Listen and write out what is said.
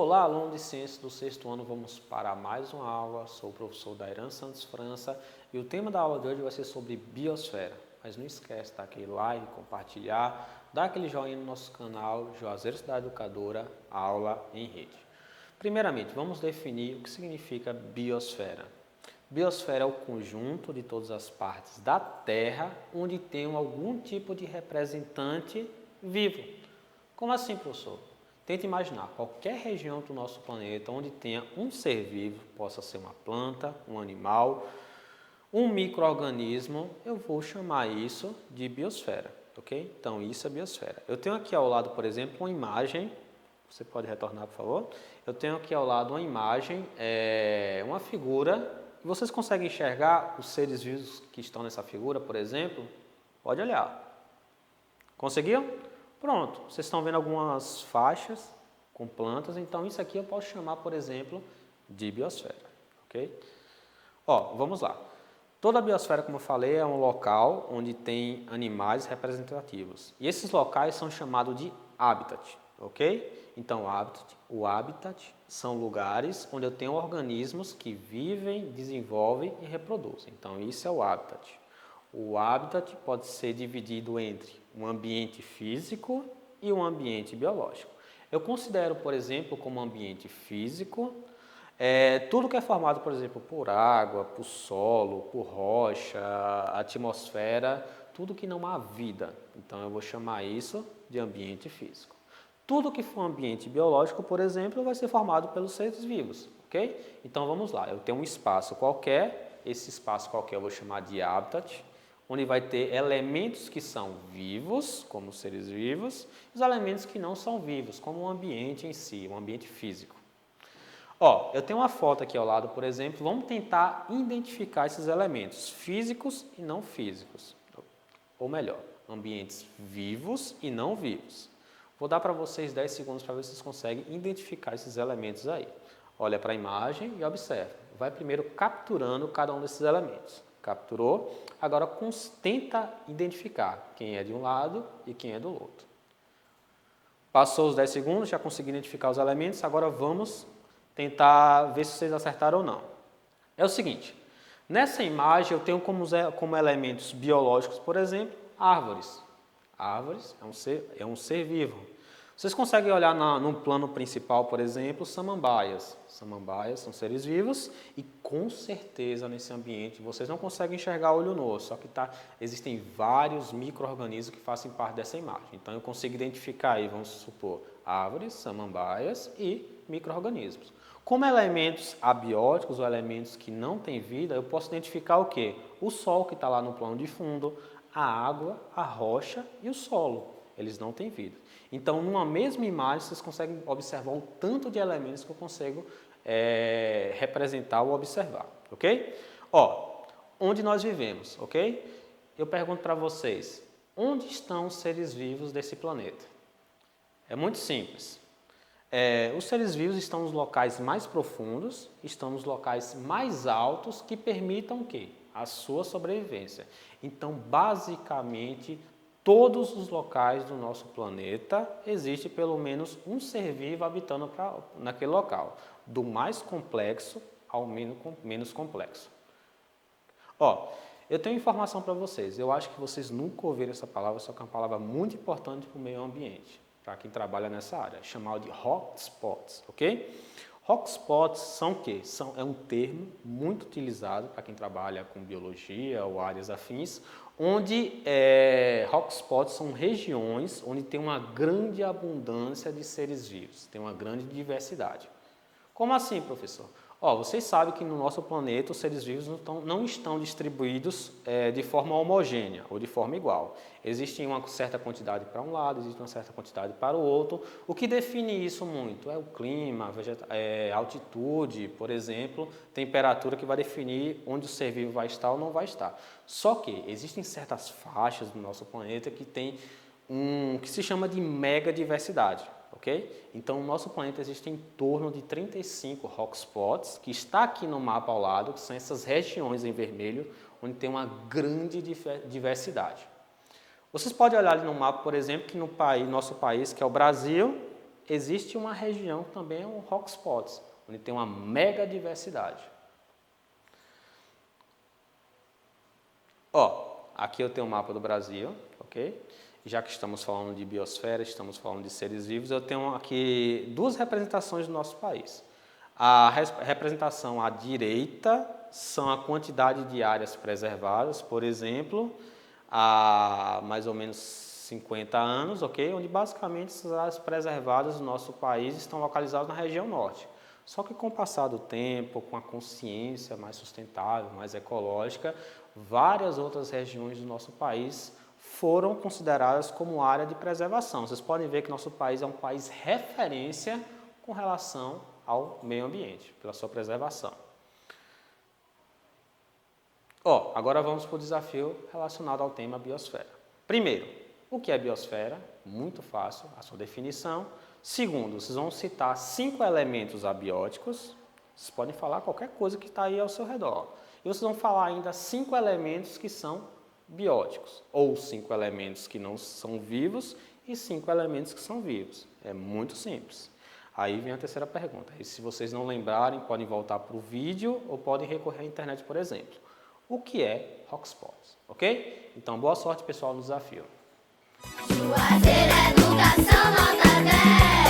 Olá, aluno de ciências do sexto ano, vamos para mais uma aula. Sou o professor Dairan Santos França e o tema da aula de hoje vai ser sobre biosfera. Mas não esquece de dar aquele like, compartilhar, dar aquele joinha no nosso canal Juazeiro Cidade Educadora, aula em rede. Primeiramente, vamos definir o que significa biosfera. Biosfera é o conjunto de todas as partes da Terra onde tem algum tipo de representante vivo. Como assim, professor? Tente imaginar qualquer região do nosso planeta onde tenha um ser vivo, possa ser uma planta, um animal, um micro-organismo, eu vou chamar isso de biosfera, ok? Então, isso é biosfera. Eu tenho aqui ao lado, por exemplo, uma imagem, você pode retornar, por favor? Eu tenho aqui ao lado uma imagem, uma figura, e vocês conseguem enxergar os seres vivos que estão nessa figura, por exemplo? Pode olhar. Conseguiu? Pronto, vocês estão vendo algumas faixas com plantas, então isso aqui eu posso chamar, por exemplo, de biosfera, ok? Ó, vamos lá. Toda a biosfera, como eu falei, é um local onde tem animais representativos. E esses locais são chamados de habitat, ok? Então, o habitat são lugares onde eu tenho organismos que vivem, desenvolvem e reproduzem. Então, isso é o habitat. O habitat pode ser dividido entre um ambiente físico e um ambiente biológico. Eu considero, por exemplo, como ambiente físico, tudo que é formado, por exemplo, por água, por solo, por rocha, atmosfera, tudo que não há vida. Então, eu vou chamar isso de ambiente físico. Tudo que for ambiente biológico, por exemplo, vai ser formado pelos seres vivos, ok? Então, vamos lá. Eu tenho um espaço qualquer, esse espaço qualquer eu vou chamar de habitat, onde vai ter elementos que são vivos, como seres vivos, e os elementos que não são vivos, como o ambiente em si, o ambiente físico. Ó, eu tenho uma foto aqui ao lado, por exemplo, vamos tentar identificar esses elementos físicos e não físicos. Ou melhor, ambientes vivos e não vivos. Vou dar para vocês 10 segundos para ver se vocês conseguem identificar esses elementos aí. Olha para a imagem e observa. Vai primeiro capturando cada um desses elementos. Capturou, agora tenta identificar quem é de um lado e quem é do outro. Passou os 10 segundos, já consegui identificar os elementos, agora vamos tentar ver se vocês acertaram ou não. É o seguinte, nessa imagem eu tenho como elementos biológicos, por exemplo, árvores. Árvores é um ser vivo. Vocês conseguem olhar no plano principal, por exemplo, samambaias. Samambaias são seres vivos e com certeza nesse ambiente vocês não conseguem enxergar olho nu, só que existem vários micro-organismos que fazem parte dessa imagem. Então eu consigo identificar aí, vamos supor, árvores, samambaias e micro-organismos. Como elementos abióticos ou elementos que não têm vida, eu posso identificar o quê? O sol que está lá no plano de fundo, a água, a rocha e o solo. Eles não têm vida. Então, numa mesma imagem, vocês conseguem observar o tanto de elementos que eu consigo representar ou observar, ok? Ó, onde nós vivemos, ok? Eu pergunto para vocês, onde estão os seres vivos desse planeta? É muito simples. Os seres vivos estão nos locais mais profundos, estão nos locais mais altos que permitam o quê? A sua sobrevivência. Então, basicamente, todos os locais do nosso planeta existe pelo menos um ser vivo habitando naquele local, do mais complexo ao menos complexo. Ó, eu tenho informação para vocês, eu acho que vocês nunca ouviram essa palavra, só que é uma palavra muito importante para o meio ambiente, para quem trabalha nessa área, chamado de hotspots, ok? Hotspots são o quê? É um termo muito utilizado para quem trabalha com biologia ou áreas afins, onde hotspots são regiões onde tem uma grande abundância de seres vivos, tem uma grande diversidade. Como assim, professor? Vocês sabem que no nosso planeta os seres vivos não estão distribuídos de forma homogênea ou de forma igual. Existe uma certa quantidade para um lado, existe uma certa quantidade para o outro. O que define isso muito é o clima, altitude, por exemplo, temperatura que vai definir onde o ser vivo vai estar ou não vai estar. Só que existem certas faixas do nosso planeta que tem que se chama de megadiversidade. Okay? Então, no nosso planeta existe em torno de 35 hotspots, que está aqui no mapa ao lado, que são essas regiões em vermelho, onde tem uma grande diversidade. Vocês podem olhar ali no mapa, por exemplo, que no nosso país, que é o Brasil, existe uma região que também é um hotspots, onde tem uma mega diversidade. Aqui eu tenho um mapa do Brasil, ok? Já que estamos falando de biosfera, estamos falando de seres vivos, eu tenho aqui duas representações do nosso país. A representação à direita são a quantidade de áreas preservadas, por exemplo, há mais ou menos 50 anos, ok? Onde basicamente essas áreas preservadas do nosso país estão localizadas na região norte. Só que com o passar do tempo, com a consciência mais sustentável, mais ecológica, várias outras regiões do nosso país foram consideradas como área de preservação. Vocês podem ver que nosso país é um país referência com relação ao meio ambiente, pela sua preservação. Agora vamos para o desafio relacionado ao tema biosfera. Primeiro, o que é biosfera? Muito fácil, a sua definição. Segundo, vocês vão citar 5 elementos abióticos. Vocês podem falar qualquer coisa que está aí ao seu redor. E vocês vão falar ainda 5 elementos que são bióticos, ou 5 elementos que não são vivos e 5 elementos que são vivos. É muito simples. Aí vem a terceira pergunta. E se vocês não lembrarem, podem voltar para o vídeo ou podem recorrer à internet, por exemplo. O que é hotspots, ok? Então, boa sorte, pessoal, no desafio. Juazeiro Educação Nota 10.